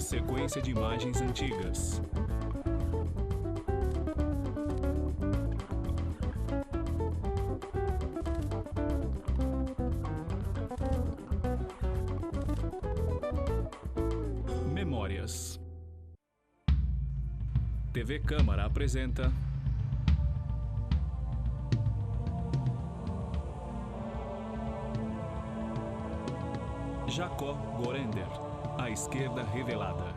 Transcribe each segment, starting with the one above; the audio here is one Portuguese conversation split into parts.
Sequência de imagens antigas. Memórias. TV Câmara apresenta Jacó Gorender, a esquerda revelada.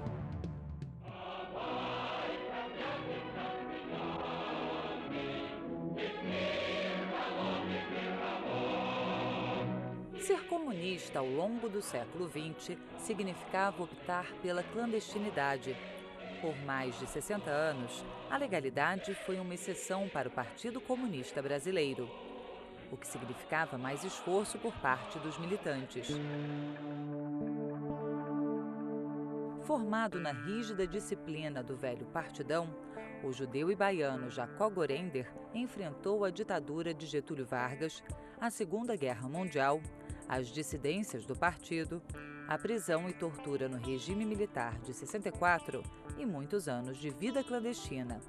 Ser comunista ao longo do século XX significava optar pela clandestinidade. Por mais de 60 anos, a legalidade foi uma exceção para o Partido Comunista Brasileiro, o que significava mais esforço por parte dos militantes. Formado na rígida disciplina do velho partidão, o judeu e baiano Jacó Gorender enfrentou a ditadura de Getúlio Vargas, a Segunda Guerra Mundial, as dissidências do partido, a prisão e tortura no regime militar de 64 e muitos anos de vida clandestina.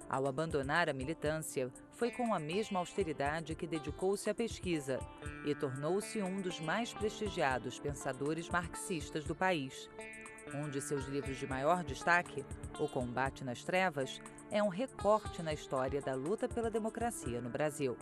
Ao abandonar a militância, foi com a mesma austeridade que dedicou-se à pesquisa e tornou-se um dos mais prestigiados pensadores marxistas do país. Um de seus livros de maior destaque, O Combate nas Trevas, é um recorte na história da luta pela democracia no Brasil.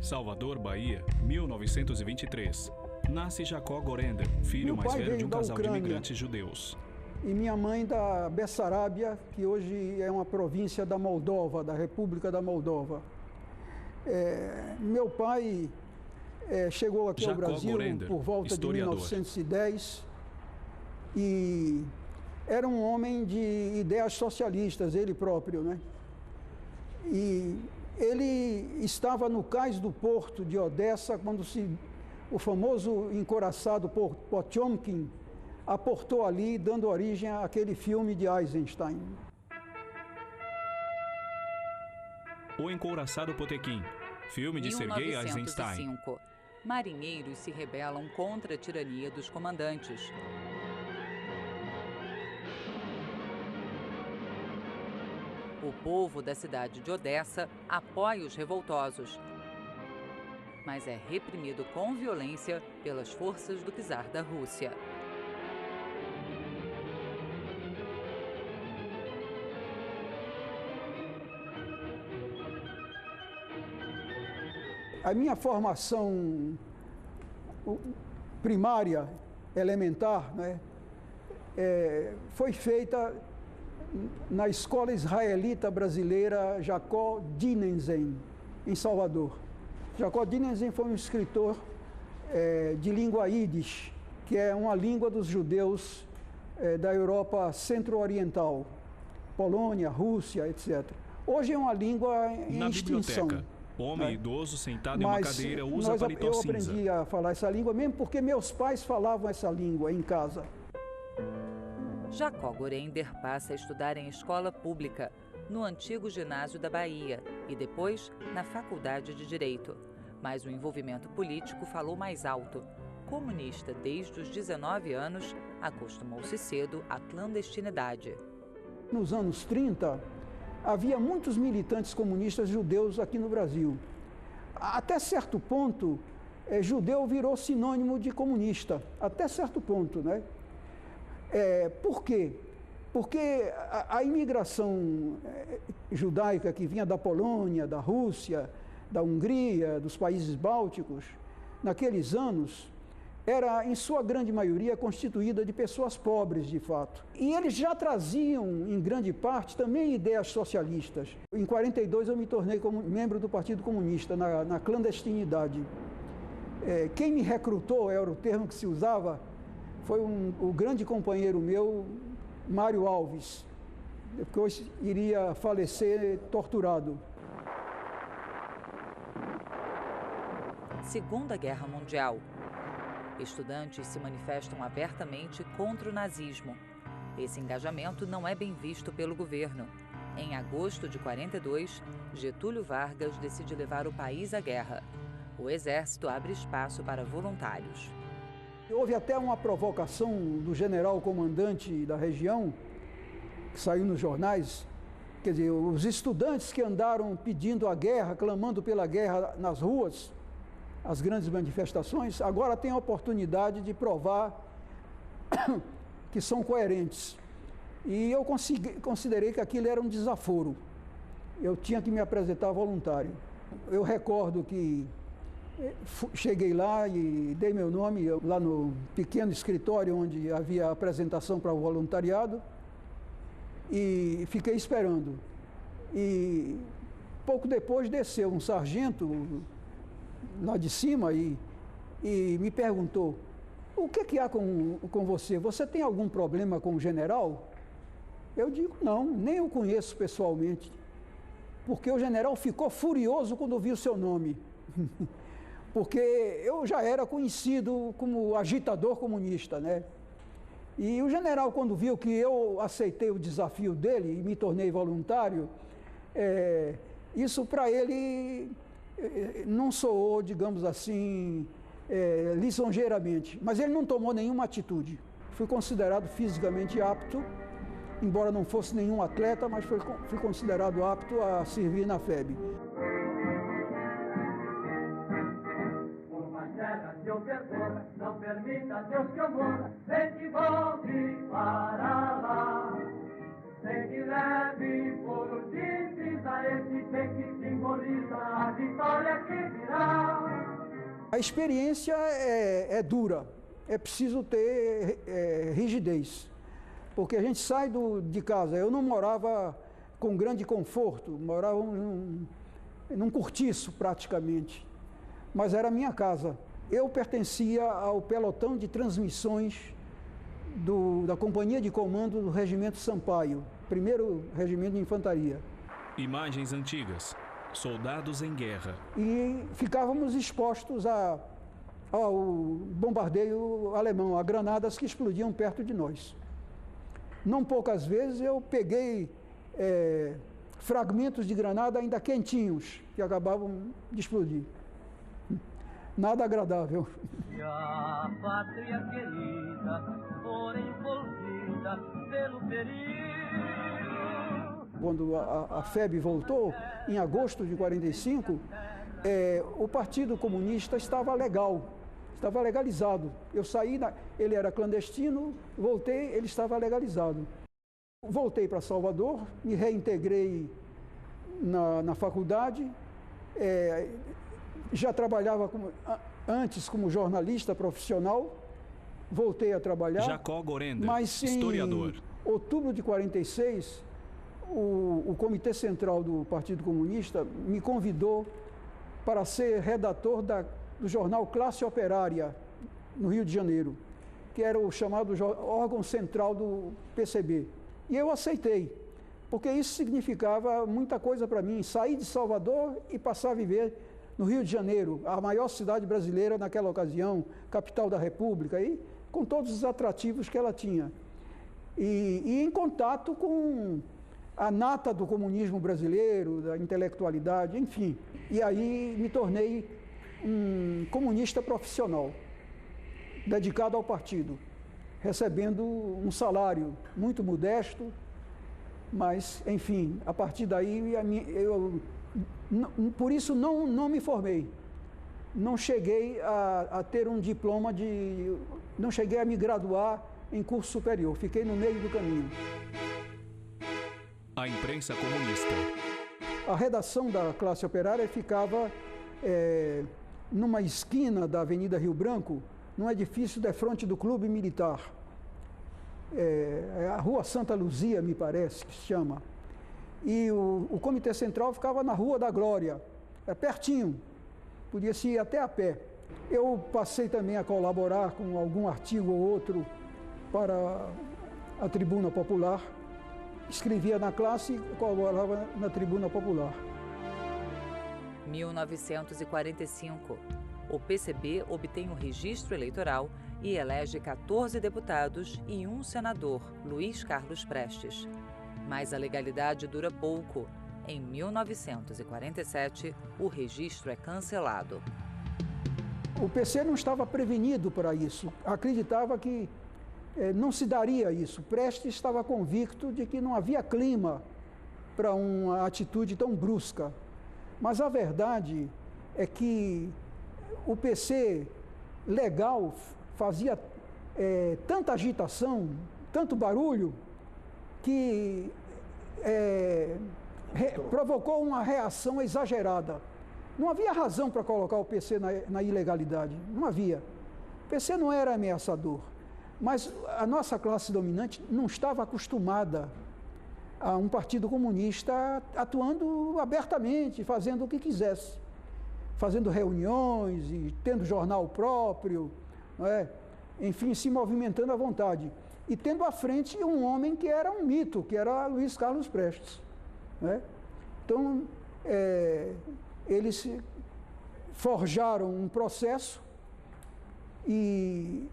Salvador, Bahia, 1923. Nasce Jacó Gorender, filho mais velho de um casal de imigrantes judeus. E minha mãe da Bessarábia, que hoje é uma província da Moldova, da República da Moldova. Meu pai chegou aqui ao Brasil Gorender, por volta historiador. de 1910 e era um homem de ideias socialistas, ele próprio, né? E ele estava no cais do porto de Odessa quando o famoso encouraçado por Potemkin aportou ali, dando origem àquele filme de Eisenstein. O Encouraçado Potemkin, filme de Sergei Eisenstein. 1905. Marinheiros se rebelam contra a tirania dos comandantes. O povo da cidade de Odessa apoia os revoltosos, mas é reprimido com violência pelas forças do czar da Rússia. A minha formação primária, elementar, né, foi feita na Escola Israelita Brasileira Jacó Dinenzen, em Salvador. Jacó Dinenzen foi um escritor de língua Yiddish, que é uma língua dos judeus da Europa centro-oriental, Polônia, Rússia, etc. Hoje é uma língua em extinção. Biblioteca. Homem idoso sentado em uma cadeira usa paletó cinza. Eu aprendi a falar essa língua mesmo porque meus pais falavam essa língua em casa. Jacó Gorender passa a estudar em escola pública, no antigo ginásio da Bahia e depois na Faculdade de Direito. Mas o envolvimento político falou mais alto. Comunista desde os 19 anos, acostumou-se cedo à clandestinidade. Nos anos 30, havia muitos militantes comunistas judeus aqui no Brasil. Até certo ponto, judeu virou sinônimo de comunista, até certo ponto, né? Por quê? Porque a imigração judaica que vinha da Polônia, da Rússia, da Hungria, dos países bálticos, naqueles anos, era, em sua grande maioria, constituída de pessoas pobres, de fato. E eles já traziam, em grande parte, também ideias socialistas. Em 42, eu me tornei membro do Partido Comunista, na clandestinidade. Quem me recrutou, era o termo que se usava, foi o grande companheiro meu, Mário Alves, que depois iria falecer torturado. Segunda Guerra Mundial. Estudantes se manifestam abertamente contra o nazismo. Esse engajamento não é bem visto pelo governo. Em agosto de 42, Getúlio Vargas decide levar o país à guerra. O exército abre espaço para voluntários. Houve até uma provocação do general comandante da região, que saiu nos jornais, quer dizer, os estudantes que andaram pedindo a guerra, clamando pela guerra nas ruas, as grandes manifestações, agora têm a oportunidade de provar que são coerentes. E eu considerei que aquilo era um desaforo. Eu tinha que me apresentar voluntário. Eu recordo que cheguei lá e dei meu nome, lá no pequeno escritório onde havia apresentação para o voluntariado, e fiquei esperando. E pouco depois desceu um sargento lá de cima e me perguntou: o que há com você? Você tem algum problema com o general? Eu digo: não, nem o conheço pessoalmente, porque o general ficou furioso quando viu o seu nome, porque eu já era conhecido como agitador comunista, né? E o general, quando viu que eu aceitei o desafio dele e me tornei voluntário, isso para ele não soou, digamos assim, lisonjeiramente, mas ele não tomou nenhuma atitude. Fui considerado fisicamente apto, embora não fosse nenhum atleta, mas fui considerado apto a servir na FEB. Não permita Deus que eu morra, nem que volte para lá, nem que leve por divisa esse bem que simboliza a vitória que virá. A experiência é dura, é preciso ter rigidez, porque a gente sai de casa. Eu não morava com grande conforto, morava num cortiço praticamente, mas era a minha casa. Eu pertencia ao pelotão de transmissões da Companhia de Comando do Regimento Sampaio, 1º Regimento de Infantaria. Imagens antigas, soldados em guerra. E ficávamos expostos ao bombardeio alemão, a granadas que explodiam perto de nós. Não poucas vezes eu peguei fragmentos de granada ainda quentinhos, que acabavam de explodir. Nada agradável. E a pátria querida for envolvida pelo perigo. Quando a FEB voltou, em agosto de 45, o Partido Comunista estava legal, estava legalizado. Eu saí, ele era clandestino, voltei, ele estava legalizado. Voltei para Salvador, me reintegrei na faculdade, já trabalhava antes como jornalista profissional, voltei a trabalhar. Jacó Gorender, mas historiador. Em outubro de 46, o Comitê Central do Partido Comunista me convidou para ser redator do jornal Classe Operária, no Rio de Janeiro, que era o chamado órgão central do PCB. E eu aceitei, porque isso significava muita coisa para mim, sair de Salvador e passar a viver no Rio de Janeiro, a maior cidade brasileira naquela ocasião, capital da República, e com todos os atrativos que ela tinha. E em contato com a nata do comunismo brasileiro, da intelectualidade, enfim. E aí me tornei um comunista profissional, dedicado ao partido, recebendo um salário muito modesto, mas, enfim, a partir daí por isso não me formei, não cheguei a ter um diploma não cheguei a me graduar em curso superior, fiquei no meio do caminho. A imprensa comunista. A redação da Classe Operária ficava numa esquina da Avenida Rio Branco, num edifício defronte do Clube Militar. A Rua Santa Luzia, me parece que se chama. E o Comitê Central ficava na Rua da Glória, pertinho, podia-se ir até a pé. Eu passei também a colaborar com algum artigo ou outro para a Tribuna Popular, escrevia na Classe e colaborava na Tribuna Popular. 1945, o PCB obtém o registro eleitoral e elege 14 deputados e um senador, Luiz Carlos Prestes. Mas a legalidade dura pouco. Em 1947, o registro é cancelado. O PC não estava prevenido para isso, acreditava que não se daria isso. Prestes estava convicto de que não havia clima para uma atitude tão brusca. Mas a verdade é que o PC legal fazia tanta agitação, tanto barulho, que provocou uma reação exagerada. Não havia razão para colocar o PC na ilegalidade, não havia. O PC não era ameaçador, mas a nossa classe dominante não estava acostumada a um partido comunista atuando abertamente, fazendo o que quisesse, fazendo reuniões e tendo jornal próprio, não é? Enfim, se movimentando à vontade. E tendo à frente um homem que era um mito, que era Luiz Carlos Prestes, não é? Então, eles forjaram um processo e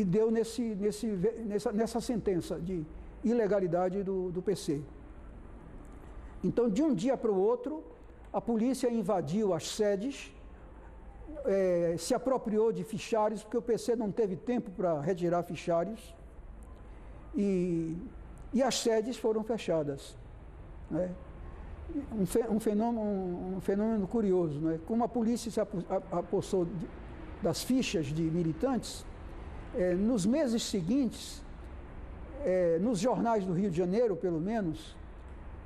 deu nessa sentença de ilegalidade do PC. Então, de um dia para o outro, a polícia invadiu as sedes, se apropriou de fichários, porque o PC não teve tempo para retirar fichários, e as sedes foram fechadas, né? Um fenômeno curioso, né? Como a polícia se apossou das fichas de militantes, nos meses seguintes, nos jornais do Rio de Janeiro, pelo menos,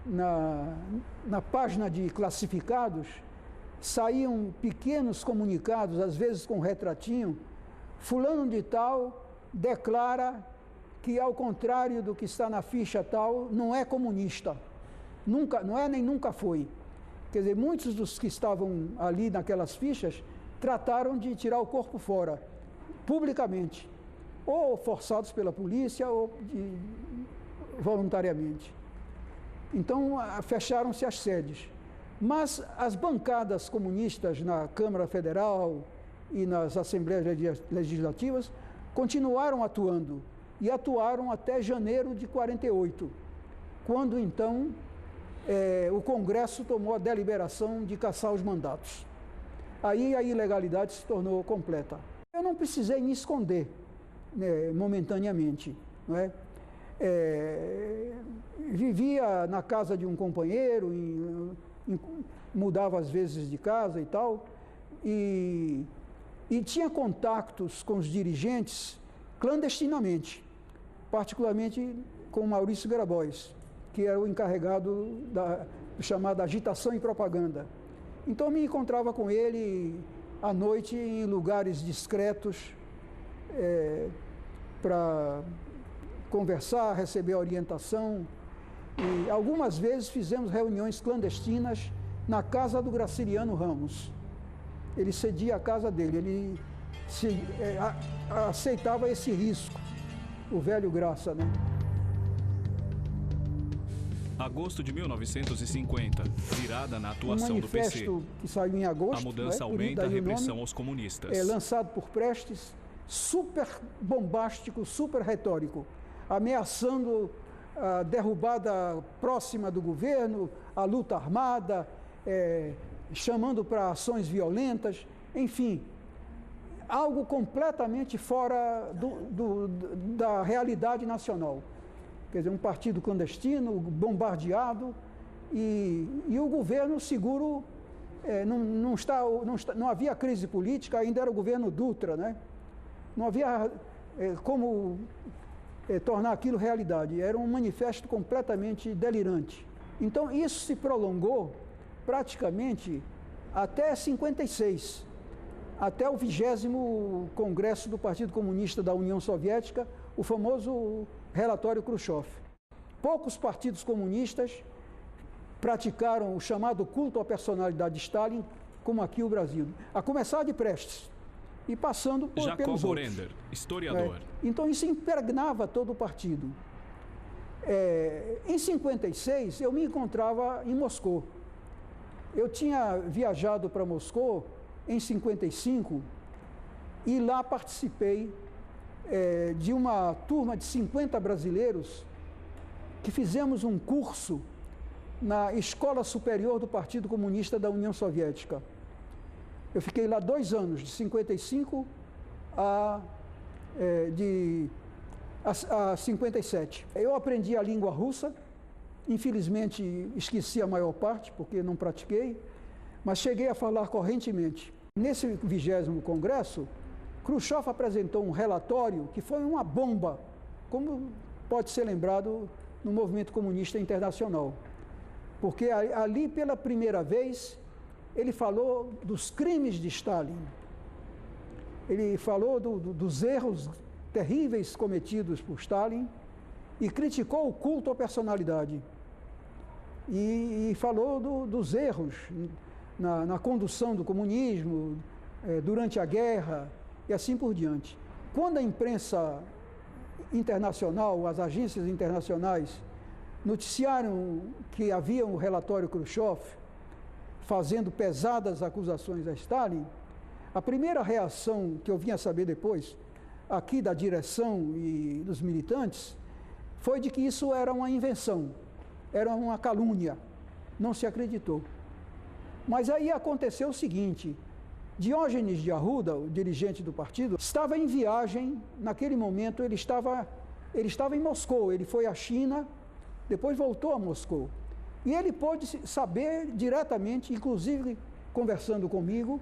na página de classificados, saíam pequenos comunicados, às vezes com retratinho: fulano de tal declara que, ao contrário do que está na ficha tal, não é comunista. Nunca, não é nem nunca foi. Quer dizer, muitos dos que estavam ali naquelas fichas trataram de tirar o corpo fora, publicamente, ou forçados pela polícia, ou voluntariamente. Então, fecharam-se as sedes. Mas as bancadas comunistas na Câmara Federal e nas Assembleias Legislativas continuaram atuando, e atuaram até janeiro de 48, quando, então, o Congresso tomou a deliberação de cassar os mandatos. Aí a ilegalidade se tornou completa. Eu não precisei me esconder, né, momentaneamente, não é? Vivia na casa de um companheiro, mudava às vezes de casa e tal, e tinha contatos com os dirigentes clandestinamente, particularmente com Maurício Grabois, que era o encarregado da chamada agitação e propaganda. Então, me encontrava com ele à noite em lugares discretos para conversar, receber orientação. E algumas vezes fizemos reuniões clandestinas na casa do Graciliano Ramos. Ele cedia a casa dele, ele aceitava esse risco, o velho Graça, né? Agosto de 1950, virada na atuação do PC. Um manifesto que saiu em agosto, a mudança aumenta a repressão aos comunistas. Lançado por Prestes, super bombástico, super retórico, ameaçando a derrubada próxima do governo, a luta armada, chamando para ações violentas, enfim, algo completamente fora da realidade nacional. Quer dizer, um partido clandestino, bombardeado, e o governo seguro, não havia crise política, ainda era o governo Dutra, né? Não havia como tornar aquilo realidade, era um manifesto completamente delirante. Então, isso se prolongou praticamente até 56, até o 20º Congresso do Partido Comunista da União Soviética, o famoso relatório Khrushchev. Poucos partidos comunistas praticaram o chamado culto à personalidade de Stalin, como aqui o Brasil, a começar de Prestes e passando pelos Gorender, outros. historiador. Então isso impregnava todo o partido. Em 56 eu me encontrava em Moscou. Eu tinha viajado para Moscou em 55 e lá participei de uma turma de 50 brasileiros que fizemos um curso na Escola Superior do Partido Comunista da União Soviética. Eu fiquei lá 2 anos, de 55 a 57. Eu aprendi a língua russa, infelizmente esqueci a maior parte, porque não pratiquei, mas cheguei a falar correntemente. Nesse 20º Congresso, Khrushchev apresentou um relatório que foi uma bomba, como pode ser lembrado no movimento comunista internacional. Porque ali, pela primeira vez, ele falou dos crimes de Stalin. Ele falou dos erros terríveis cometidos por Stalin e criticou o culto à personalidade. E falou dos erros na condução do comunismo, durante a guerra e assim por diante. Quando a imprensa internacional, as agências internacionais, noticiaram que havia um relatório Khrushchev fazendo pesadas acusações a Stalin, a primeira reação que eu vim a saber depois, aqui da direção e dos militantes, foi de que isso era uma invenção, era uma calúnia, não se acreditou. Mas aí aconteceu o seguinte: Diógenes de Arruda, o dirigente do partido, estava em viagem, naquele momento ele estava em Moscou, ele foi à China, depois voltou a Moscou. E ele pôde saber diretamente, inclusive conversando comigo,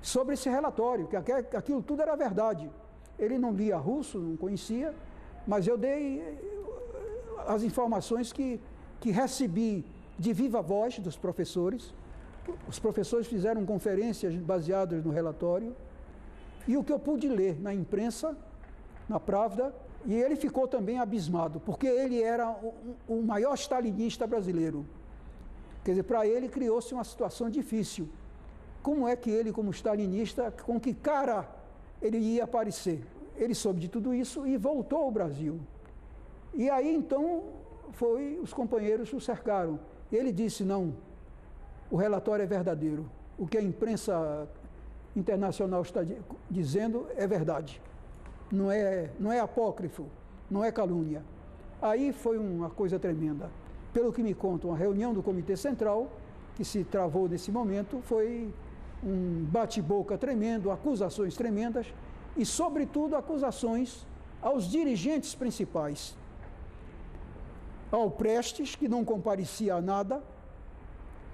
sobre esse relatório, que aquilo tudo era verdade. Ele não lia russo, não conhecia, mas eu dei as informações que recebi de viva voz dos professores. Os professores fizeram conferências baseadas no relatório, e o que eu pude ler na imprensa, na Pravda, e ele ficou também abismado, porque ele era o maior stalinista brasileiro. Quer dizer, para ele criou-se uma situação difícil. Como é que ele, como stalinista, com que cara ele ia aparecer? Ele soube de tudo isso e voltou ao Brasil. E aí, então, os companheiros o cercaram. Ele disse: não, o relatório é verdadeiro. O que a imprensa internacional está dizendo é verdade. Não é apócrifo, não é calúnia. Aí foi uma coisa tremenda. Pelo que me contam, a reunião do Comitê Central, que se travou nesse momento, foi um bate-boca tremendo, acusações tremendas e, sobretudo, acusações aos dirigentes principais. Ao Prestes, que não comparecia a nada,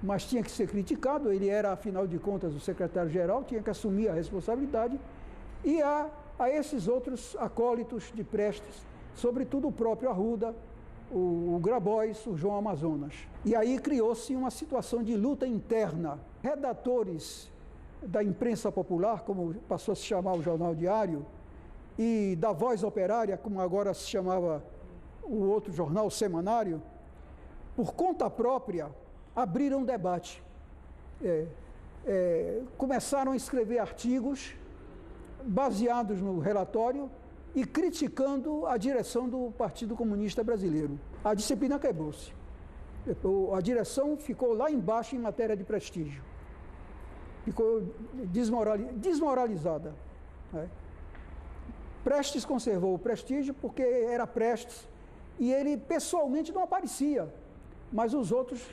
mas tinha que ser criticado, ele era, afinal de contas, o secretário-geral, tinha que assumir a responsabilidade, e a esses outros acólitos de Prestes, sobretudo o próprio Arruda, o Grabois, o João Amazonas. E aí criou-se uma situação de luta interna. Redatores da imprensa popular, como passou a se chamar o Jornal Diário, e da Voz Operária, como agora se chamava o outro jornal, o Semanário, por conta própria, abriram debate. Começaram a escrever artigos baseados no relatório e criticando a direção do Partido Comunista Brasileiro. A disciplina quebrou-se. A direção ficou lá embaixo em matéria de prestígio. Ficou desmoralizada. Né? Prestes conservou o prestígio porque era Prestes e ele pessoalmente não aparecia, mas os outros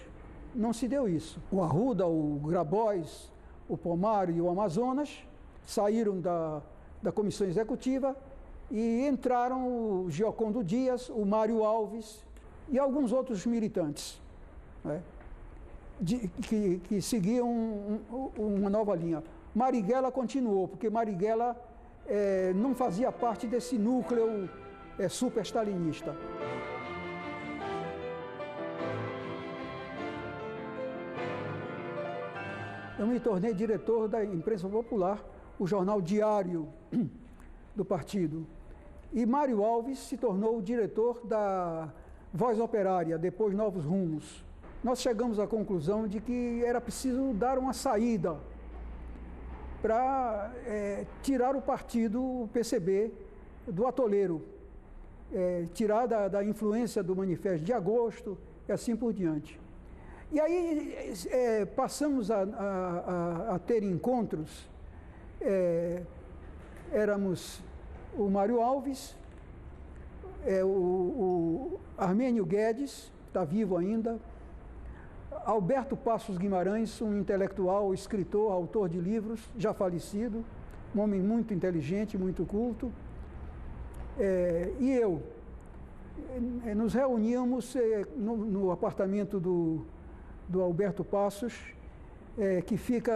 não se deu isso. O Arruda, o Grabois, o Pomário e o Amazonas saíram da comissão executiva e entraram o Giocondo Dias, o Mário Alves e alguns outros militantes, né, que seguiam uma nova linha. Marighella continuou, porque Marighella não fazia parte desse núcleo super-stalinista. Eu me tornei diretor da imprensa popular, o jornal Diário do partido. E Mário Alves se tornou o diretor da Voz Operária, depois Novos Rumos. Nós chegamos à conclusão de que era preciso dar uma saída para tirar o partido, o PCB, do atoleiro, tirar da influência do Manifesto de Agosto e assim por diante. E aí passamos a ter encontros. Éramos o Mário Alves, o Armênio Guedes, está vivo ainda, Alberto Passos Guimarães, um intelectual, escritor, autor de livros, já falecido, um homem muito inteligente, muito culto, e eu. Nos reuníamos no apartamento do Alberto Passos, que fica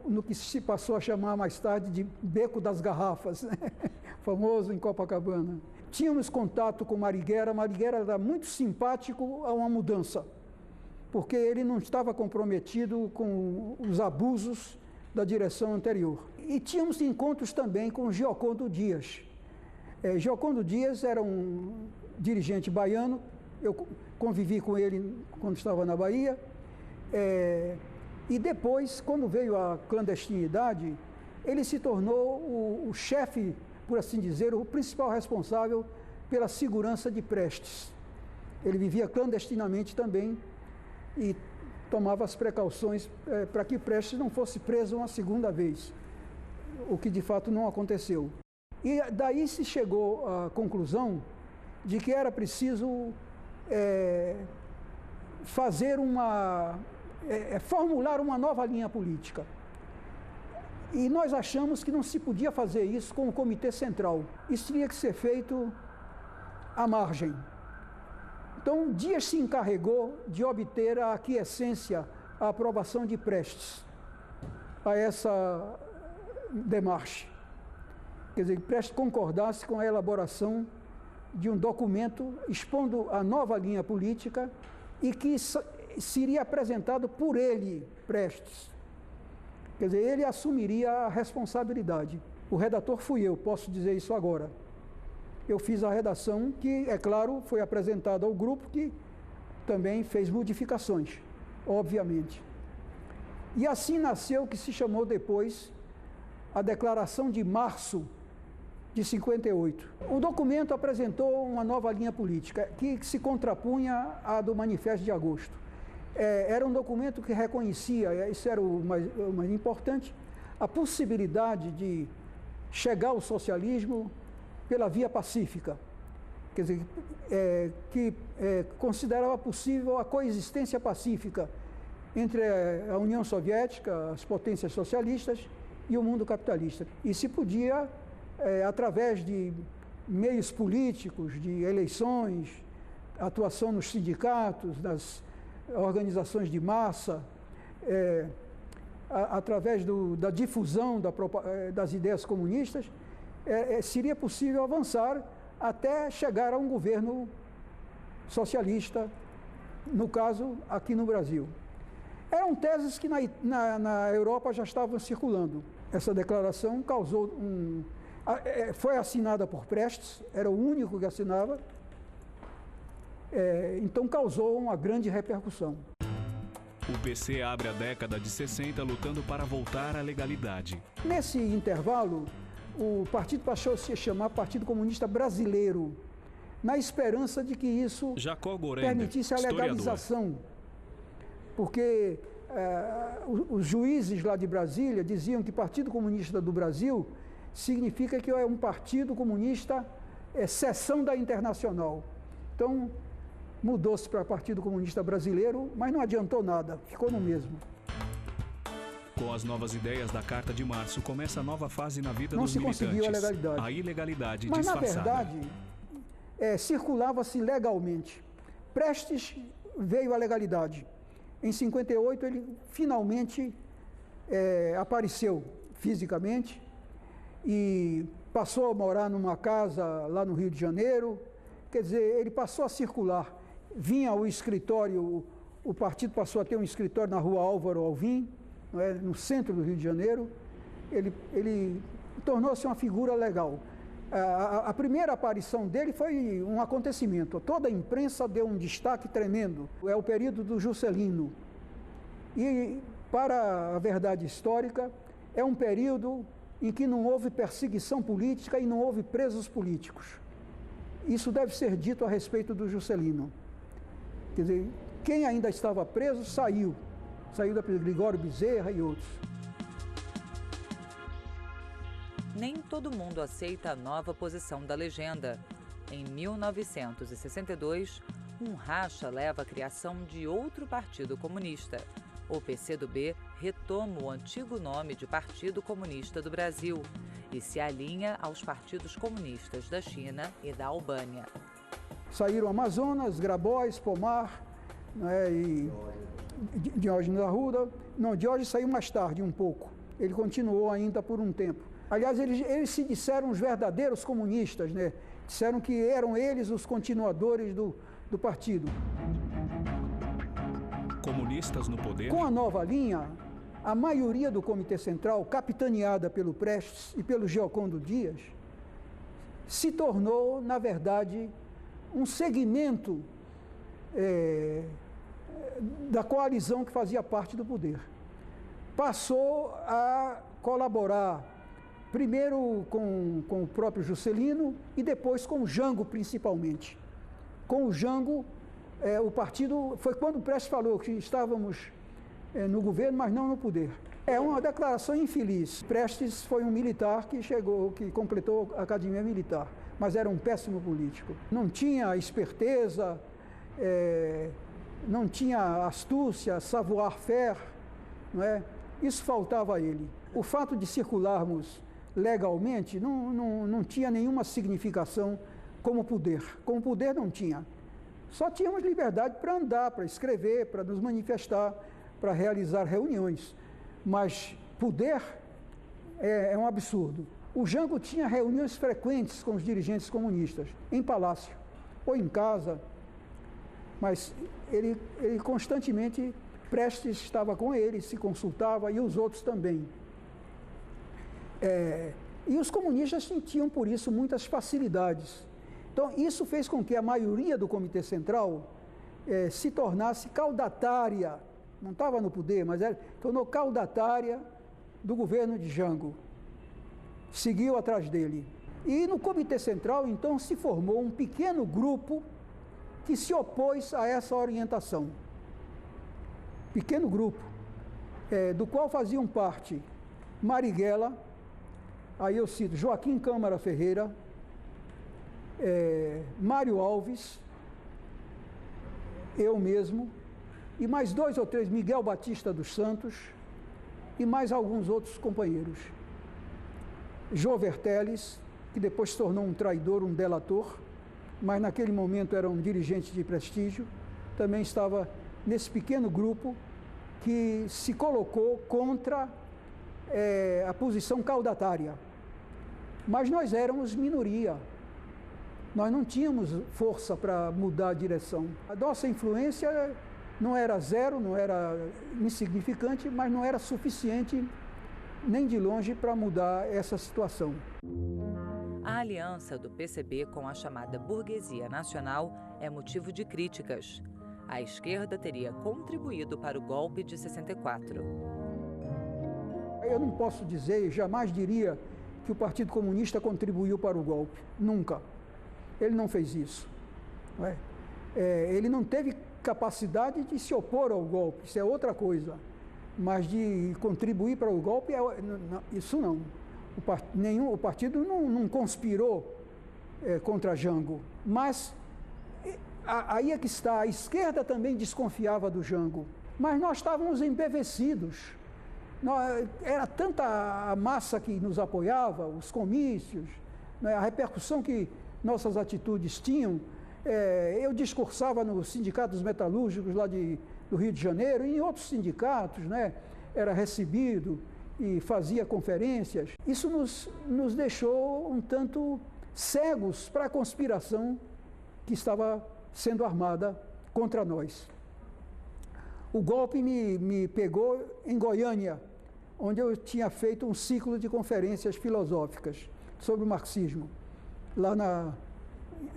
no que se passou a chamar mais tarde de Beco das Garrafas, né? Famoso em Copacabana. Tínhamos contato com Marighella. Marighella era muito simpático a uma mudança, porque ele não estava comprometido com os abusos da direção anterior. E tínhamos encontros também com Giocondo Dias. Giocondo Dias era um dirigente baiano, eu convivi com ele quando estava na Bahia, e depois, quando veio a clandestinidade, ele se tornou o chefe, por assim dizer, o principal responsável pela segurança de Prestes. Ele vivia clandestinamente também e tomava as precauções para que Prestes não fosse preso uma segunda vez, o que de fato não aconteceu. E daí se chegou à conclusão de que era preciso formular uma nova linha política. E nós achamos que não se podia fazer isso com o Comitê Central. Isso tinha que ser feito à margem. Então, Dias se encarregou de obter a aquiescência, a aprovação de Prestes a essa demarche. Quer dizer, que Prestes concordasse com a elaboração de um documento expondo a nova linha política e que seria apresentado por ele, Prestes. Quer dizer, ele assumiria a responsabilidade. O redator fui eu, posso dizer isso agora. Eu fiz a redação que, é claro, foi apresentada ao grupo, que também fez modificações, obviamente. E assim nasceu o que se chamou depois a Declaração de Março de 58. O documento apresentou uma nova linha política que se contrapunha à do Manifesto de Agosto. Era um documento que reconhecia, isso era o mais importante, a possibilidade de chegar ao socialismo pela via pacífica. Quer dizer, que considerava possível a coexistência pacífica entre a União Soviética, as potências socialistas e o mundo capitalista. E se podia, através de meios políticos, de eleições, atuação nos sindicatos, nas organizações de massa, através da difusão das ideias comunistas, seria possível avançar até chegar a um governo socialista, no caso, aqui no Brasil. Eram teses que na Europa já estavam circulando. Essa declaração causou foi assinada por Prestes, era o único que assinava, então causou uma grande repercussão. O PC abre a década de 60 lutando para voltar à legalidade. Nesse intervalo, o partido passou a se chamar Partido Comunista Brasileiro, na esperança de que isso permitisse a legalização. Porque os juízes lá de Brasília diziam que Partido Comunista do Brasil significa que é um partido comunista, seção da Internacional. Então, mudou-se para Partido Comunista Brasileiro, mas não adiantou nada, ficou no mesmo. Com as novas ideias da Carta de Março, começa a nova fase na vida dos militantes. Não se conseguiu a legalidade. A ilegalidade mas, disfarçada. na verdade, circulava-se legalmente. Prestes veio a legalidade. Em 58, ele finalmente apareceu fisicamente e passou a morar numa casa lá no Rio de Janeiro. Quer dizer, ele passou a circular. Vinha ao escritório, o partido passou a ter um escritório na Rua Álvaro Alvim, no centro do Rio de Janeiro. Ele tornou-se uma figura legal. A primeira aparição dele foi um acontecimento. Toda a imprensa deu um destaque tremendo. É o período do Juscelino. E, para a verdade histórica, é um período em que não houve perseguição política e não houve presos políticos. Isso deve ser dito a respeito do Juscelino. Quer dizer, quem ainda estava preso saiu. Saiu da Gregório Bezerra e outros. Nem todo mundo aceita a nova posição da legenda. Em 1962, Um racha leva à criação de outro partido comunista. O PCdoB retoma o antigo nome de Partido Comunista do Brasil e se alinha aos partidos comunistas da China e da Albânia. Saíram Amazonas, Grabois, Pomar, né, e Diógenes Arruda. Não, Diógenes saiu mais tarde um pouco. Ele continuou ainda por um tempo. Aliás, eles se disseram os verdadeiros comunistas, né? Disseram que eram eles os continuadores do partido. Comunistas no poder. Com a nova linha, a maioria do Comitê Central, capitaneada pelo Prestes e pelo Giocondo Dias, se tornou, na verdade, um segmento da coalizão que fazia parte do poder. Passou a colaborar primeiro com o próprio Juscelino e depois com o Jango, principalmente. Com o Jango, o partido... Foi quando o Prestes falou que estávamos no governo, mas não no poder. É uma declaração infeliz. Prestes foi um militar que completou a academia militar, mas era um péssimo político. Não tinha esperteza, não tinha astúcia, savoir-faire, não é? Isso faltava a ele. O fato de circularmos legalmente não tinha nenhuma significação como poder. Como poder não tinha. Só tínhamos liberdade para andar, para escrever, para nos manifestar, para realizar reuniões. Mas poder é um absurdo. O Jango tinha reuniões frequentes com os dirigentes comunistas, em palácio ou em casa, mas ele constantemente, Prestes estava com ele, se consultava, e os outros também. E os comunistas sentiam, por isso, muitas facilidades. Então, isso fez com que a maioria do Comitê Central se tornasse caudatária, não estava no poder, mas tornou caudatária do governo de Jango. Seguiu atrás dele. E no Comitê Central, então, se formou um pequeno grupo que se opôs a essa orientação. Pequeno grupo, do qual faziam parte Marighella, aí eu cito Joaquim Câmara Ferreira, Mário Alves, eu mesmo, e mais 2 ou 3, Miguel Batista dos Santos, e mais alguns outros companheiros. Jô Verteles, que depois se tornou um traidor, um delator, mas naquele momento era um dirigente de prestígio, também estava nesse pequeno grupo que se colocou contra a posição caudatária. Mas nós éramos minoria. Nós não tínhamos força para mudar a direção. A nossa influência não era zero, não era insignificante, mas não era suficiente nem de longe para mudar essa situação. A aliança do PCB com a chamada burguesia nacional é motivo de críticas. A esquerda teria contribuído para o golpe de 64. Eu não posso dizer, jamais diria que o Partido Comunista contribuiu para o golpe. Nunca. Ele não fez isso. Não é? Ele não teve capacidade de se opor ao golpe, isso é outra coisa. Mas de contribuir para o golpe, isso não. O partido não conspirou contra Jango. Mas aí é que está, a esquerda também desconfiava do Jango. Mas nós estávamos embevecidos. Era tanta a massa que nos apoiava, os comícios, né, a repercussão que nossas atitudes tinham. Eu discursava no Sindicato dos Metalúrgicos lá do Rio de Janeiro e em outros sindicatos, né, era recebido e fazia conferências. Isso nos deixou um tanto cegos para a conspiração que estava sendo armada contra nós. O golpe me pegou em Goiânia, onde eu tinha feito um ciclo de conferências filosóficas sobre o marxismo, lá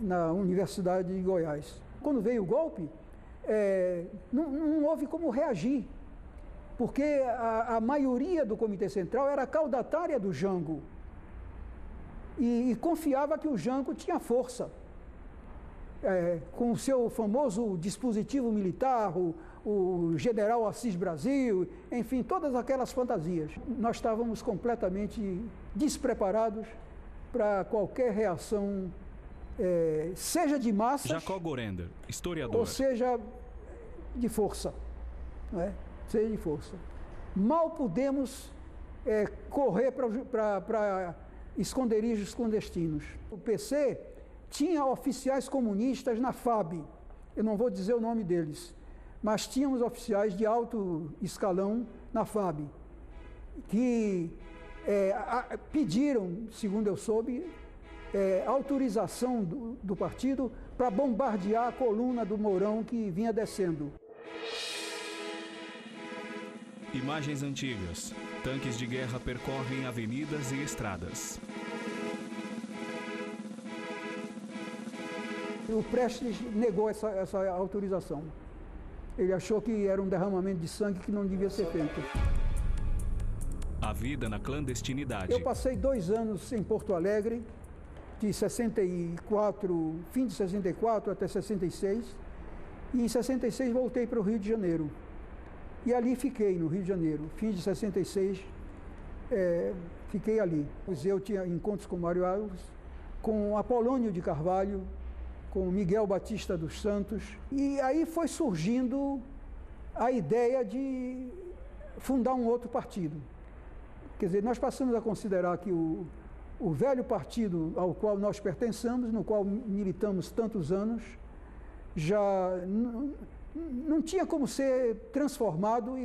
na Universidade de Goiás. Quando veio o golpe, não houve como reagir, porque a maioria do Comitê Central era caudatária do Jango e confiava que o Jango tinha força. Com o seu famoso dispositivo militar, o general Assis Brasil, enfim, todas aquelas fantasias. Nós estávamos completamente despreparados para qualquer reação seja de massas, Jacó Gorender, historiador. ou seja de força, não é? Seja de força. Mal pudemos correr para esconderijos clandestinos. O PC tinha oficiais comunistas na FAB, eu não vou dizer o nome deles, mas tínhamos oficiais de alto escalão na FAB, que pediram, segundo eu soube, autorização do partido para bombardear a coluna do Mourão que vinha descendo. Imagens antigas. Tanques de guerra percorrem avenidas e estradas. O Prestes negou essa autorização. Ele achou que era um derramamento de sangue que não devia ser feito. A vida na clandestinidade. Eu passei 2 anos em Porto Alegre, de 64, fim de 64 até 66, e em 66 voltei para o Rio de Janeiro. E ali fiquei, no Rio de Janeiro. Fim de 66, fiquei ali. Eu tinha encontros com Mário Alves, com Apolônio de Carvalho, com Miguel Batista dos Santos. E aí foi surgindo a ideia de fundar um outro partido. Quer dizer, nós passamos a considerar que o velho partido ao qual nós pertencemos, no qual militamos tantos anos, já não tinha como ser transformado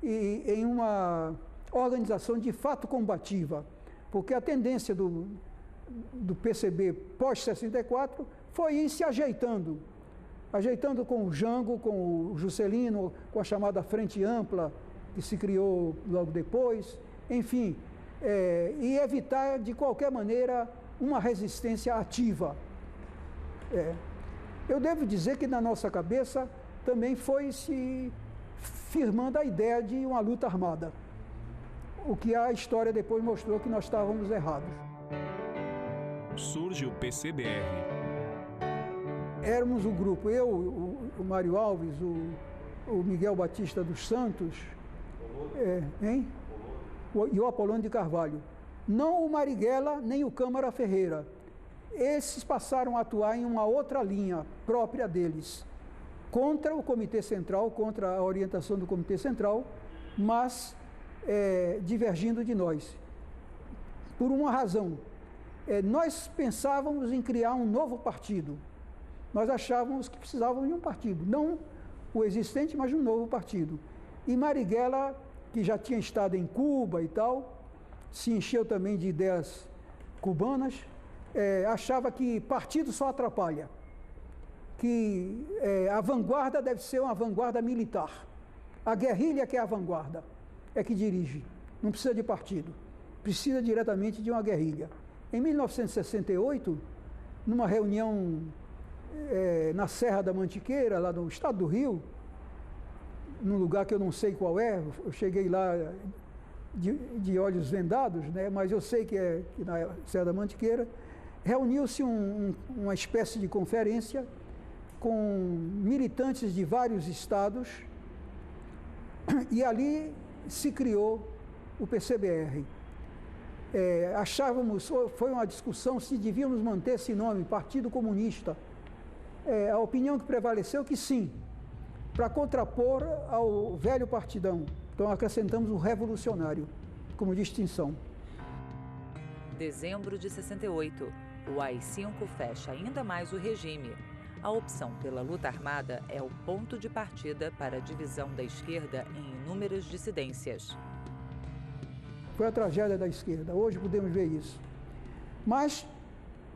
em uma organização de fato combativa, porque a tendência do PCB pós-64 foi ir se ajeitando com o Jango, com o Juscelino, com a chamada Frente Ampla, que se criou logo depois, enfim, e evitar de qualquer maneira uma resistência ativa. Eu devo dizer que na nossa cabeça também foi se firmando a ideia de uma luta armada, o que a história depois mostrou que nós estávamos errados. Surge o PCBR. Éramos o grupo, eu, o Mário Alves, o Miguel Batista dos Santos, e o Apolônio de Carvalho. Não o Marighella, nem o Câmara Ferreira. Esses passaram a atuar em uma outra linha própria deles, contra o Comitê Central, contra a orientação do Comitê Central, mas divergindo de nós. Por uma razão. Nós pensávamos em criar um novo partido. Nós achávamos que precisávamos de um partido, não o existente, mas de um novo partido. E Marighella, que já tinha estado em Cuba e tal, se encheu também de ideias cubanas, achava que partido só atrapalha, que a vanguarda deve ser uma vanguarda militar. A guerrilha que é a vanguarda, é que dirige, não precisa de partido, precisa diretamente de uma guerrilha. Em 1968, numa reunião na Serra da Mantiqueira, lá no estado do Rio, num lugar que eu não sei qual eu cheguei lá de olhos vendados, né, mas eu sei que é na Serra da Mantiqueira, reuniu-se uma espécie de conferência com militantes de vários estados e ali se criou o PCBR. Achávamos, foi uma discussão se devíamos manter esse nome, Partido Comunista. A opinião que prevaleceu que sim, para contrapor ao velho partidão. Então acrescentamos o revolucionário como distinção. Dezembro de 68, o AI-5 fecha ainda mais o regime. A opção pela luta armada é o ponto de partida para a divisão da esquerda em inúmeras dissidências. Foi a tragédia da esquerda, hoje podemos ver isso. Mas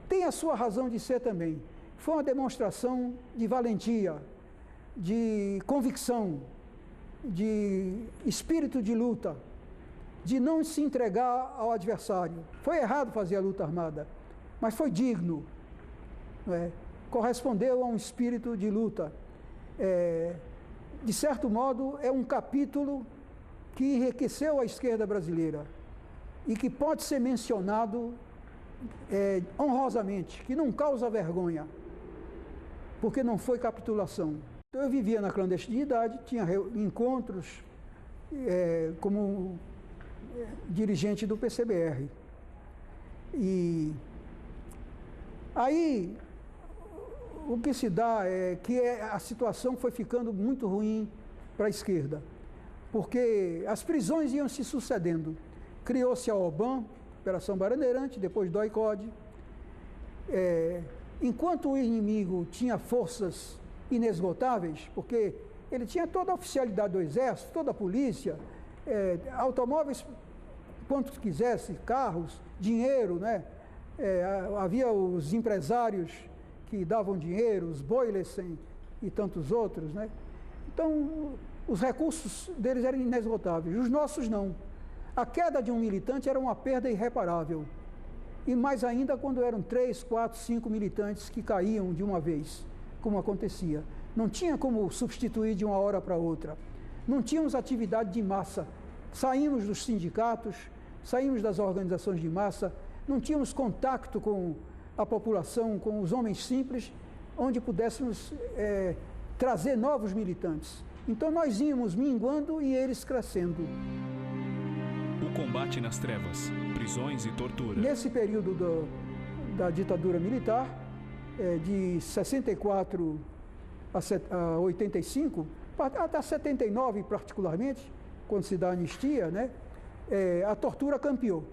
tem a sua razão de ser também. Foi uma demonstração de valentia, de convicção, de espírito de luta, de não se entregar ao adversário. Foi errado fazer a luta armada, mas foi digno, correspondeu a um espírito de luta. De certo modo, é um capítulo que enriqueceu a esquerda brasileira e que pode ser mencionado honrosamente, que não causa vergonha, porque não foi capitulação. Então, eu vivia na clandestinidade, tinha encontros como dirigente do PCBR. E aí o que se dá é que a situação foi ficando muito ruim para a esquerda, porque as prisões iam se sucedendo. Criou-se a OBAN, Operação Bandeirante, depois DOI-CODE. Enquanto o inimigo tinha forças inesgotáveis, porque ele tinha toda a oficialidade do Exército, toda a polícia, automóveis quantos quisesse, carros, dinheiro, né? Havia os empresários que davam dinheiro, os Boylesen e tantos outros, né? Então, os recursos deles eram inesgotáveis, os nossos não. A queda de um militante era uma perda irreparável. E mais ainda quando eram 3, 4, 5 militantes que caíam de uma vez, como acontecia. Não tinha como substituir de uma hora para outra. Não tínhamos atividade de massa. Saímos dos sindicatos, saímos das organizações de massa, não tínhamos contato com a população, com os homens simples, onde pudéssemos trazer novos militantes. Então nós íamos minguando e eles crescendo. O combate nas trevas, prisões e tortura. Nesse período da ditadura militar, de 64 a 85, até 79 particularmente, quando se dá a anistia, né, a tortura campeou.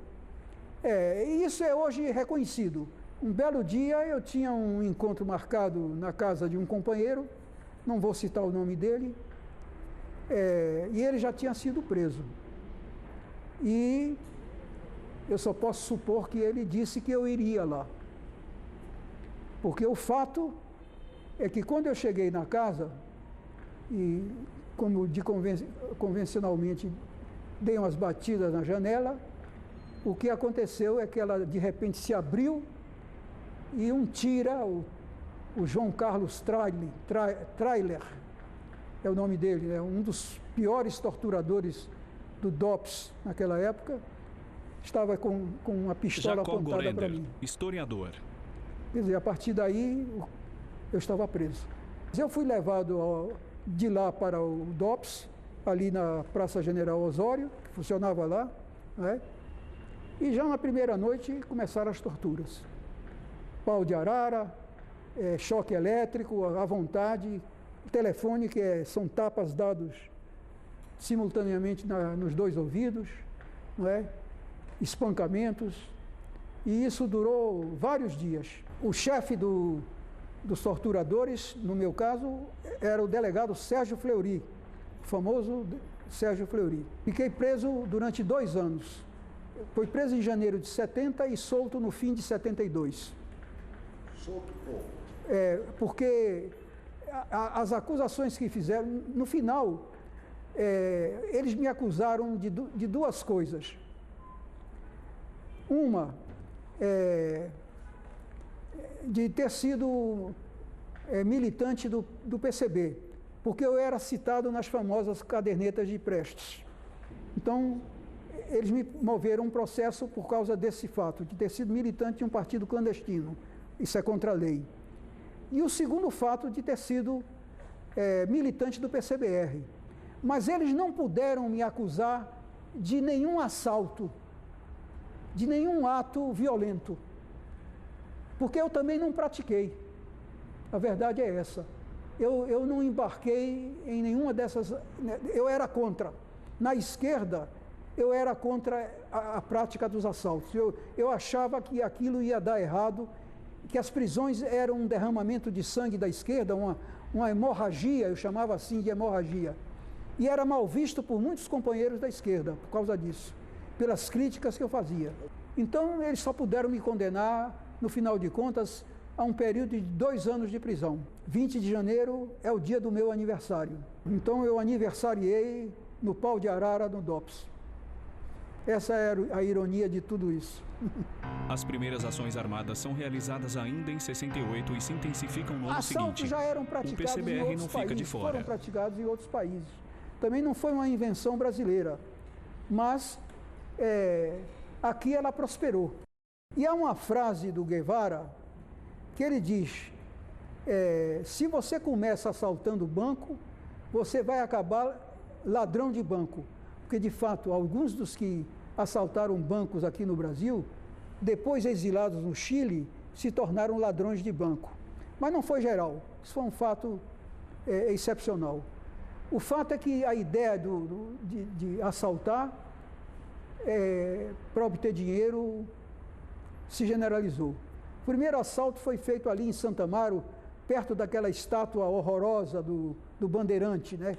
E isso é hoje reconhecido. Um belo dia eu tinha um encontro marcado na casa de um companheiro, não vou citar o nome dele, e ele já tinha sido preso. E eu só posso supor que ele disse que eu iria lá. Porque o fato é que quando eu cheguei na casa, e como convencionalmente dei umas batidas na janela, o que aconteceu é que ela de repente se abriu e um tira, o João Carlos Trailer, é o nome dele, né? Um dos piores torturadores do DOPS naquela época, estava com uma pistola Jacó apontada para mim. Historiador. Quer dizer, a partir daí eu estava preso. Eu fui levado de lá para o DOPS, ali na Praça General Osório, que funcionava lá, né? E já na primeira noite começaram as torturas. Pau de arara, choque elétrico à vontade, telefone, que são tapas dados simultaneamente nos 2 ouvidos, não é? Espancamentos, e isso durou vários dias. O chefe dos torturadores, no meu caso, era o delegado Sérgio Fleury, o famoso Sérgio Fleury. Fiquei preso durante 2 anos. Fui preso em janeiro de 70 e solto no fim de 72. Solto como? Porque as acusações que fizeram, no final, eles me acusaram de 2 coisas. Uma, de ter sido militante do PCB, porque eu era citado nas famosas cadernetas de Prestes. Então, eles me moveram um processo por causa desse fato, de ter sido militante de um partido clandestino. Isso é contra a lei. E o segundo fato de ter sido militante do PCBR. Mas eles não puderam me acusar de nenhum assalto, de nenhum ato violento, porque eu também não pratiquei. A verdade é essa. Eu não embarquei em nenhuma dessas. Eu era contra. Na esquerda, eu era contra a prática dos assaltos. Eu achava que aquilo ia dar errado, que as prisões eram um derramamento de sangue da esquerda, uma hemorragia, eu chamava assim de hemorragia. E era mal visto por muitos companheiros da esquerda, por causa disso, pelas críticas que eu fazia. Então, eles só puderam me condenar, no final de contas, a um período de 2 anos de prisão. 20 de janeiro é o dia do meu aniversário. Então, eu aniversariei no pau de arara no DOPS. Essa era a ironia de tudo isso. As primeiras ações armadas são realizadas ainda em 68 e se intensificam no ano Assaltos seguinte. já eram praticados o PCBR em outros não fica países, de fora. foram praticados em outros países. Também não foi uma invenção brasileira, mas aqui ela prosperou. E há uma frase do Guevara que ele diz, se você começa assaltando banco, você vai acabar ladrão de banco. Porque, de fato, alguns dos que assaltaram bancos aqui no Brasil, depois exilados no Chile, se tornaram ladrões de banco. Mas não foi geral, isso foi um fato excepcional. O fato é que a ideia de assaltar para obter dinheiro se generalizou. O primeiro assalto foi feito ali em Santa Amaro, perto daquela estátua horrorosa do Bandeirante, né?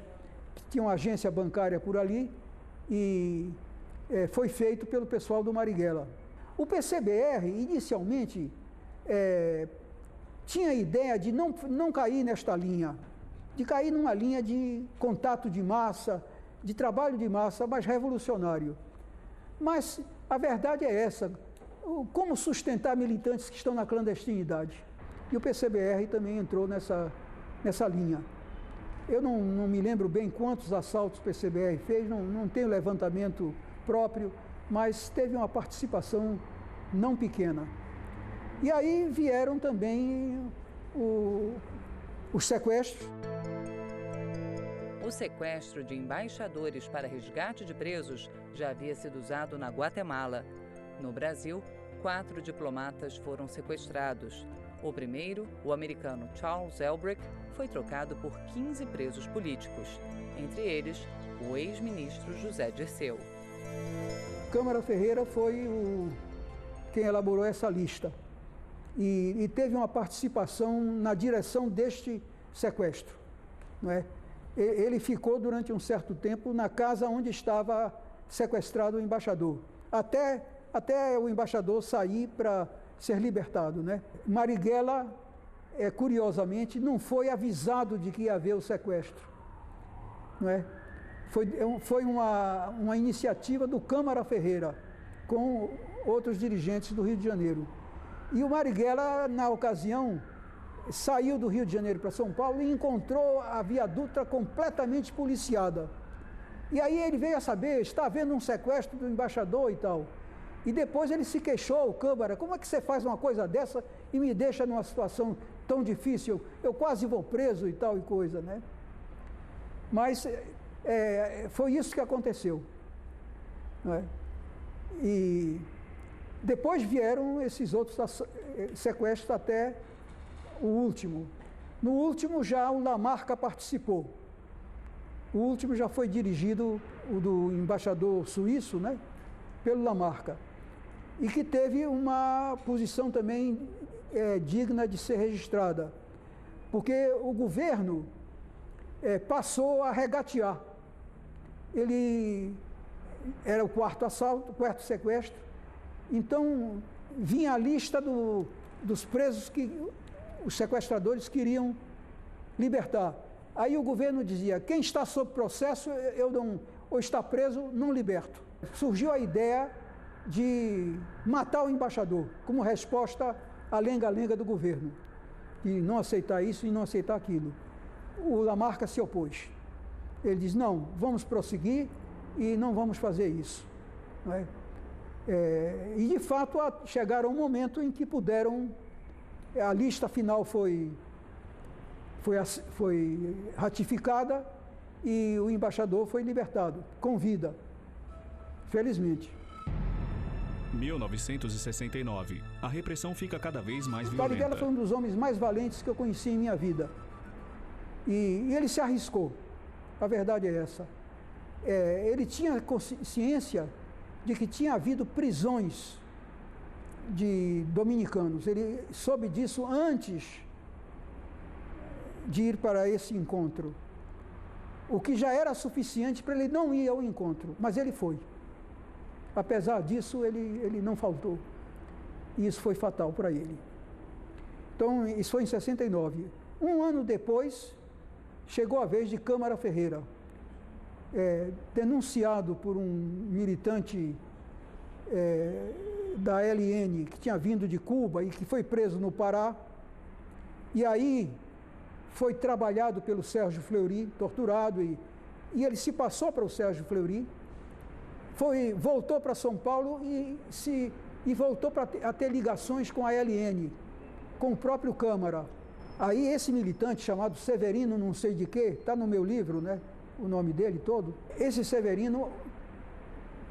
Que tinha uma agência bancária por ali, e foi feito pelo pessoal do Marighella. O PCBR, inicialmente, tinha a ideia de não cair nesta linha, de cair numa linha de contato de massa, de trabalho de massa, mas revolucionário. Mas a verdade é essa: como sustentar militantes que estão na clandestinidade? E o PCBR também entrou nessa linha. Eu não me lembro bem quantos assaltos o PCBR fez, não tenho levantamento próprio, mas teve uma participação não pequena. E aí vieram também os sequestros. O sequestro de embaixadores para resgate de presos já havia sido usado na Guatemala. No Brasil, 4 diplomatas foram sequestrados. O primeiro, o americano Charles Elbrick, foi trocado por 15 presos políticos, entre eles o ex-ministro José Dirceu. Câmara Ferreira foi quem elaborou essa lista e teve uma participação na direção deste sequestro, não é? Ele ficou durante um certo tempo na casa onde estava sequestrado o embaixador, até o embaixador sair para ser libertado, né? Marighella, curiosamente, não foi avisado de que ia haver o sequestro, não é? Foi uma iniciativa do Câmara Ferreira, com outros dirigentes do Rio de Janeiro. E o Marighella, na ocasião, saiu do Rio de Janeiro para São Paulo e encontrou a Via Dutra completamente policiada. E aí ele veio a saber, está havendo um sequestro do embaixador e tal. E depois ele se queixou ao Câmara: como é que você faz uma coisa dessa e me deixa numa situação tão difícil? Eu quase vou preso e tal e coisa, né? Mas foi isso que aconteceu, não é? E depois vieram esses outros sequestros até o último. No último já o Lamarca participou. O último já foi dirigido, o do embaixador suíço, né, pelo Lamarca, e que teve uma posição também digna de ser registrada, porque o governo passou a regatear. Ele era o quarto assalto, o quarto sequestro, então vinha a lista dos presos que os sequestradores queriam libertar. Aí o governo dizia: quem está sob processo, ou está preso, não liberto. Surgiu a ideia de matar o embaixador, como resposta à lenga-lenga do governo, e não aceitar isso e não aceitar aquilo. O Lamarca se opôs. Ele diz: não, vamos prosseguir e não vamos fazer isso, não é? E de fato chegaram um momento em que puderam, a lista final foi ratificada e o embaixador foi libertado, com vida, felizmente. 1969. A repressão fica cada vez mais violenta. Marighella foi um dos homens mais valentes que eu conheci em minha vida. E ele se arriscou, a verdade é essa. Ele tinha consciência de que tinha havido prisões de dominicanos. Ele soube disso antes de ir para esse encontro, o que já era suficiente para ele não ir ao encontro, mas ele foi. Apesar disso, ele não faltou, e isso foi fatal para ele. Então, isso foi em 69. Um ano depois, chegou a vez de Câmara Ferreira, denunciado por um militante da LN, que tinha vindo de Cuba e que foi preso no Pará, e aí foi trabalhado pelo Sérgio Fleury, torturado, e ele se passou para o Sérgio Fleury, voltou para São Paulo e voltou a ter ligações com a LN, com o próprio Câmara. Aí esse militante chamado Severino, não sei de quê, está no meu livro, né, o nome dele todo. Esse Severino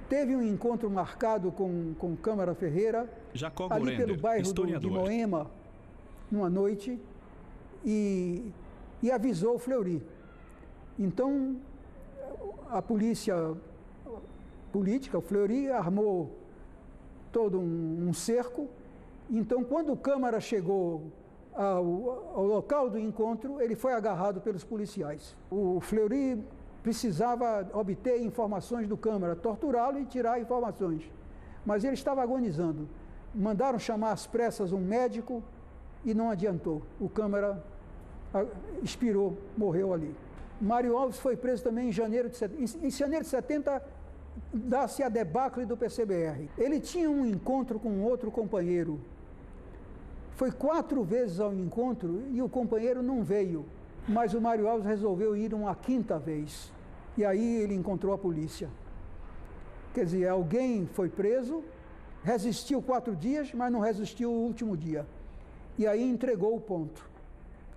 teve um encontro marcado com Câmara Ferreira, Jacó ali Gorender, pelo bairro de Moema, numa noite, e avisou o Fleury. Então, a polícia política, o Fleury, armou todo um cerco. Então, quando o Câmara chegou ao local do encontro, ele foi agarrado pelos policiais. O Fleury precisava obter informações do Câmara, torturá-lo e tirar informações. Mas ele estava agonizando. Mandaram chamar às pressas um médico e não adiantou. O Câmara expirou, morreu ali. Mário Alves foi preso também em janeiro de 70. Em janeiro de 70, dá-se a debacle do PCBR. Ele tinha um encontro com outro companheiro. Foi 4 vezes ao encontro e o companheiro não veio. Mas o Mário Alves resolveu ir uma 5ª vez. E aí ele encontrou a polícia. Quer dizer, alguém foi preso, resistiu 4 dias, mas não resistiu o último dia. E aí entregou o ponto.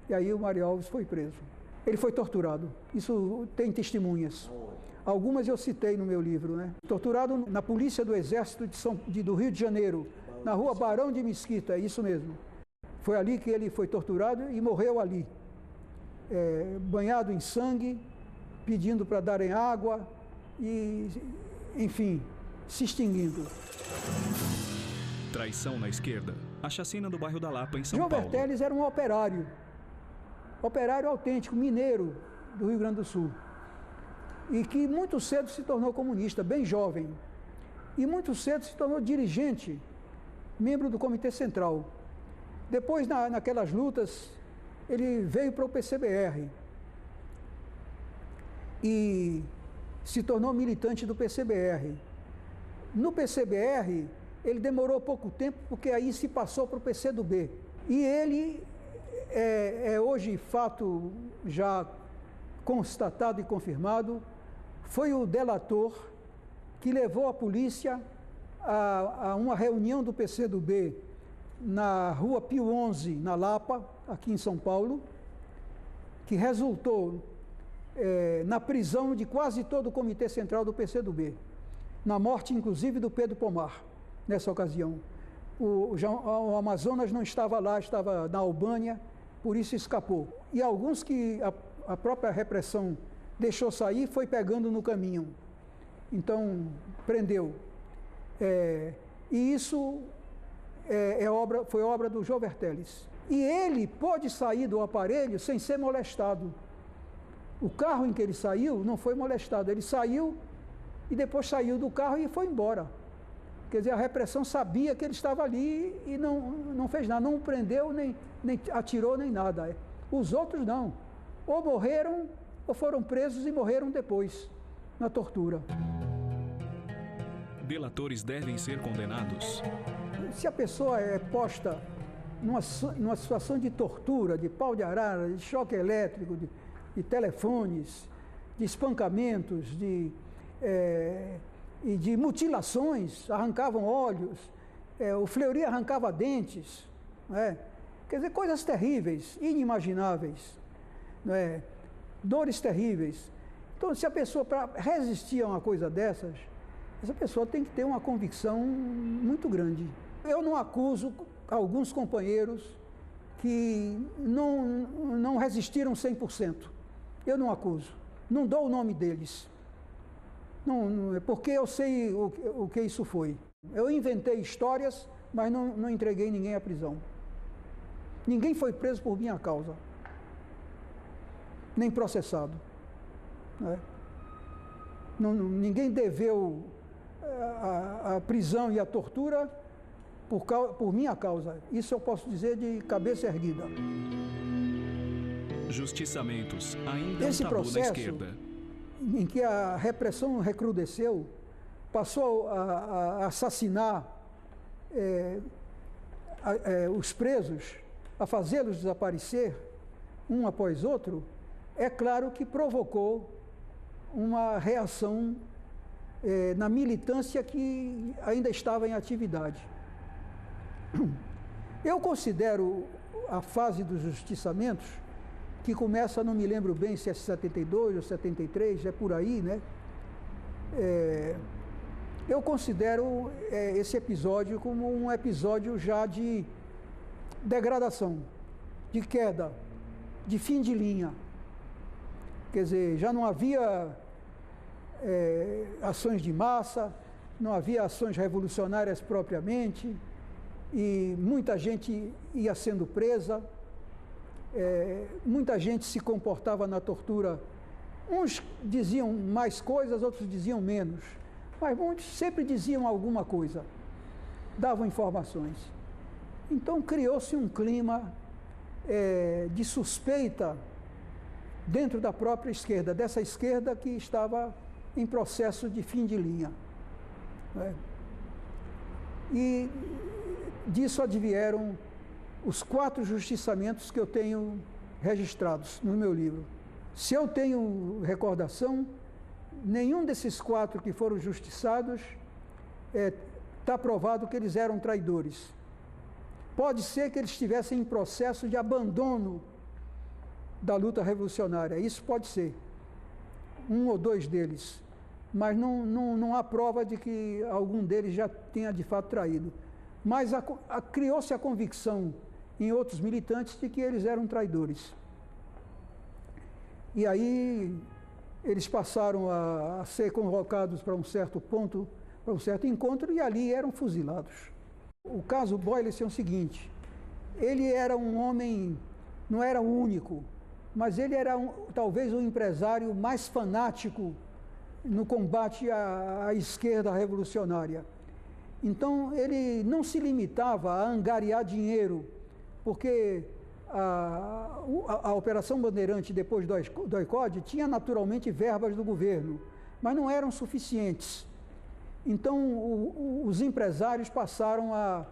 E aí o Mário Alves foi preso. Ele foi torturado. Isso tem testemunhas. Algumas eu citei no meu livro, né? Torturado na Polícia do Exército do Rio de Janeiro, na rua Barão de Mesquita, é isso mesmo. Foi ali que ele foi torturado e morreu ali. Banhado em sangue, pedindo para darem água e, enfim, se extinguindo. Traição na esquerda. A chacina do bairro da Lapa, em São João Paulo. Vertelles era um operário autêntico, mineiro do Rio Grande do Sul, e que muito cedo se tornou comunista, bem jovem, e muito cedo se tornou dirigente, membro do Comitê Central. Depois, naquelas lutas, ele veio para o PCBR e se tornou militante do PCBR. No PCBR, ele demorou pouco tempo, porque aí se passou para o PCdoB. E ele é hoje fato já constatado e confirmado, foi o delator que levou a polícia a uma reunião do PCdoB na Rua Pio XI, na Lapa, aqui em São Paulo, que resultou na prisão de quase todo o Comitê Central do PCdoB, na morte, inclusive, do Pedro Pomar, nessa ocasião. O Amazonas não estava lá, estava na Albânia, por isso escapou. E alguns que a própria repressão deixou sair, foi pegando no caminho. Então, prendeu. E isso foi obra do João Vertelles. E ele pôde sair do aparelho sem ser molestado. O carro em que ele saiu não foi molestado. Ele saiu e depois saiu do carro e foi embora. Quer dizer, a repressão sabia que ele estava ali e não fez nada. Não o prendeu, nem atirou, nem nada. Os outros não. Ou morreram, ou foram presos e morreram depois, na tortura. Delatores devem ser condenados? Se a pessoa é posta numa situação de tortura, de pau de arara, de choque elétrico, de telefones, de espancamentos, e de mutilações, arrancavam olhos, o Fleury arrancava dentes, quer dizer, coisas terríveis, inimagináveis, dores terríveis. Então, se a pessoa, para resistir a uma coisa dessas, essa pessoa tem que ter uma convicção muito grande. Eu não acuso alguns companheiros que não resistiram 100%. Eu não acuso, não dou o nome deles. Porque eu sei o que isso foi. Eu inventei histórias, mas não entreguei ninguém à prisão. Ninguém foi preso por minha causa, nem processado. Ninguém deveu a prisão e a tortura por minha causa. Isso eu posso dizer de cabeça erguida. Justiçamentos ainda Esse um tabu processo, na esquerda. Em que a repressão recrudesceu, passou a assassinar os presos, a fazê-los desaparecer, um após outro, é claro que provocou uma reação na militância que ainda estava em atividade. Eu considero a fase dos justiçamentos, que começa, não me lembro bem se é 72 ou 73, é por aí, né? Eu considero esse episódio como um episódio já de degradação, de queda de fim de linha. Quer dizer, já não havia ações de massa, não havia ações revolucionárias propriamente, e muita gente ia sendo presa, muita gente se comportava na tortura. Uns diziam mais coisas, outros diziam menos, mas muitos sempre diziam alguma coisa, davam informações. Então criou-se um clima de suspeita dentro da própria esquerda, dessa esquerda que estava em processo de fim de linha. E disso advieram os 4 justiçamentos que eu tenho registrados no meu livro. Se eu tenho recordação, nenhum desses 4 que foram justiçados está provado que eles eram traidores. Pode ser que eles estivessem em processo de abandono da luta revolucionária, isso pode ser, 1 ou 2 deles, mas não há prova de que algum deles já tenha de fato traído. Mas criou-se a convicção em outros militantes de que eles eram traidores. E aí eles passaram a ser convocados para um certo ponto, para um certo encontro, e ali eram fuzilados. O caso Boyles é o seguinte: ele era um homem, não era o único, mas ele era talvez o empresário mais fanático no combate à esquerda revolucionária. Então ele não se limitava a angariar dinheiro, porque a Operação Bandeirante, depois do ICOD, tinha naturalmente verbas do governo, mas não eram suficientes. Então os empresários passaram a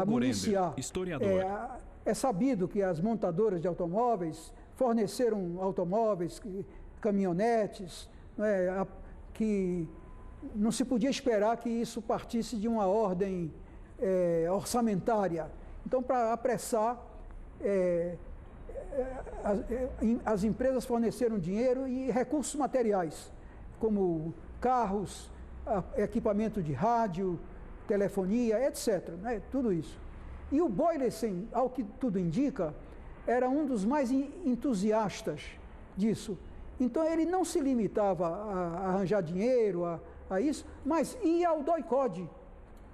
municiar. Historiador. É sabido que as montadoras de automóveis forneceram automóveis, caminhonetes, que não se podia esperar que isso partisse de uma ordem orçamentária. Então, para apressar, as empresas forneceram dinheiro e recursos materiais, como carros, equipamento de rádio, telefonia, etc., tudo isso. E o Boylessen, ao que tudo indica, era um dos mais entusiastas disso. Então ele não se limitava a arranjar dinheiro, a isso, mas ia ao DOI-CODE.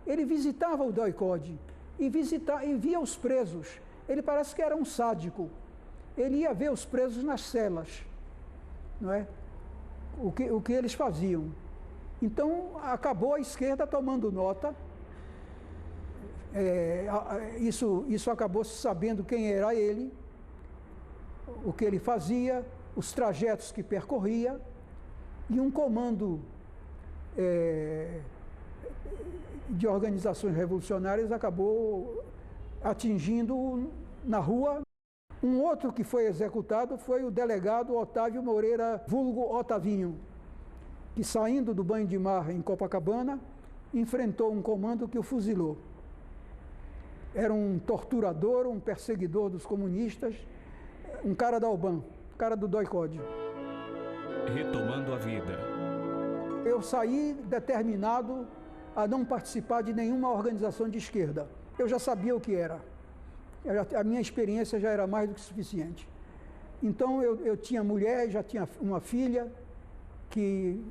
Ele visitava o DOI-CODE e via os presos. Ele parece que era um sádico. Ele ia ver os presos nas celas, não é? O que eles faziam. Então acabou a esquerda tomando nota. Isso acabou se sabendo quem era ele, o que ele fazia, os trajetos que percorria, e um comando de organizações revolucionárias acabou atingindo na rua. Um outro que foi executado foi o delegado Otávio Moreira, vulgo Otavinho, que, saindo do banho de mar em Copacabana, enfrentou um comando que o fuzilou. Era um torturador, um perseguidor dos comunistas, um cara da UBAN, cara do DOI-CODE. Retomando a vida. Eu saí determinado a não participar de nenhuma organização de esquerda. Eu já sabia o que era. A minha experiência já era mais do que suficiente. Então eu tinha mulher, já tinha uma filha que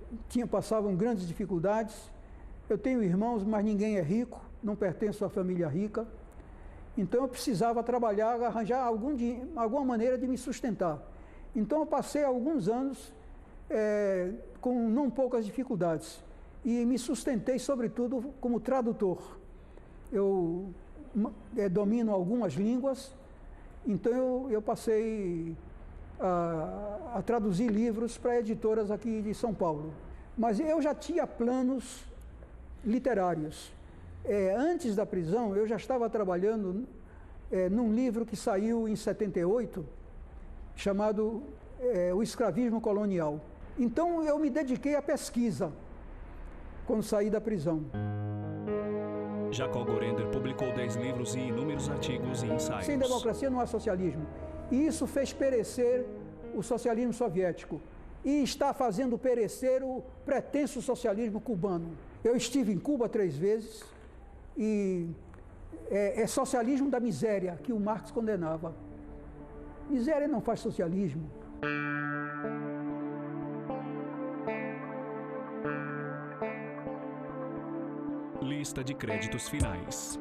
passavam grandes dificuldades. Eu tenho irmãos, mas ninguém é rico, não pertenço à família rica. Então eu precisava trabalhar, arranjar alguma maneira de me sustentar. Então eu passei alguns anos com não poucas dificuldades e me sustentei sobretudo como tradutor. Eu domino algumas línguas, então eu passei a traduzir livros para editoras aqui de São Paulo. Mas eu já tinha planos literários. Antes da prisão, eu já estava trabalhando num livro que saiu em 78, chamado O Escravismo Colonial. Então, eu me dediquei à pesquisa quando saí da prisão. Jacó Gorender publicou 10 livros e inúmeros artigos e ensaios. Sem democracia não há socialismo. E isso fez perecer o socialismo soviético. E está fazendo perecer o pretenso socialismo cubano. Eu estive em Cuba 3 vezes e é socialismo da miséria que o Marx condenava. Miséria não faz socialismo. Lista de créditos finais.